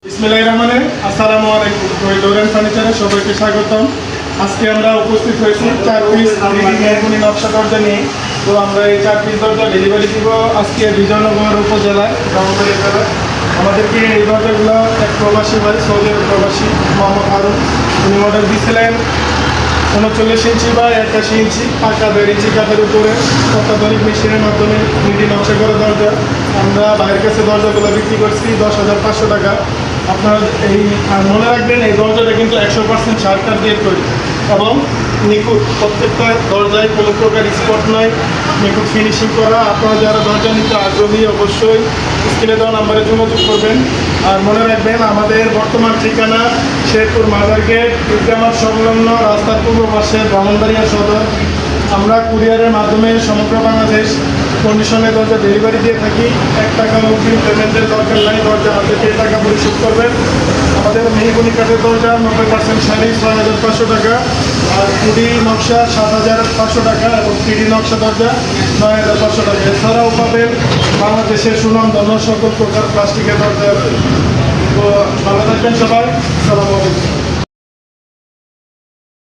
বিসমিল্লাহির রহমানির রহিম। আসসালামু আলাইকুম। ডোরেন ফার্নিচারে সবাইকে স্বাগতম। আজকে আমরা উপস্থিত হয়েছি 4 পিস মেহগুনি নকশা দরজা নিয়ে। তো আমরা এই 4 পিস দরজা ডেলিভারি দিব আজকে বিজয়নগর উপজেলায় ব্রাহ্মণবাড়িয়া জেলায়। আমাদেরকে এই দরজাগুলো এক প্রবাসী ভাই, সৌদি আরব প্রবাসী মোহাম্মদ হারুন, উনি অর্ডার দিয়েছিলেন 39 ইঞ্চি বা 81 ইঞ্চি পাকা 1.5 ইঞ্চি কাঠের উপরে অত্যাধুনিক মেশিনের মাধ্যমে মিডি নকশা করা দরজা। আমরা বাইরের কাছে দরজাগুলো বিক্রি করছি 10,500 টাকা। আপনারা মনে রাখবেন, এই দরজাটা কিন্তু 100% সার দিয়ে তৈরি এবং নিখুঁত। প্রত্যেকটা দরজায় কোনো প্রকার স্পট নাই, নিখুঁত ফিনিশিং করা। আপনারা যারা দরজা নিতে আগ্রহী অবশ্যই স্ক্রিনে দেওয়া নাম্বারে যোগাযোগ করবেন। আর মনে রাখবেন, আমাদের বর্তমান ঠিকানা শেরপুর মাজার গেট, ঈদগাহ সংলগ্ন রাস্তার পূর্ব পাশে ব্রাহ্মণবাড়িয়া সদর। আমরা কুরিয়ারের মাধ্যমে সমগ্র বাংলাদেশ কন্ডিশনে দরজা ডেলিভারি দিয়ে থাকি। 1 টাকা অগ্রিম পেমেন্টের দরকার নাই, দরজা হাতে পেয়ে টাকা পরিশোধ করবেন। আমাদের মেহগুনি কাঠের দরজা 90% শাড়ি 6,500 টাকা, আর 2D নকশা 7,500 টাকা এবং 3D নকশা দরজা 9,500 টাকা। এছাড়াও পাবেন বাংলাদেশের সুনামধন্য সকল প্রকার প্লাস্টিকের দরজা। তো ভালো থাকবেন সবাই। আসসালামু আলাইকুম।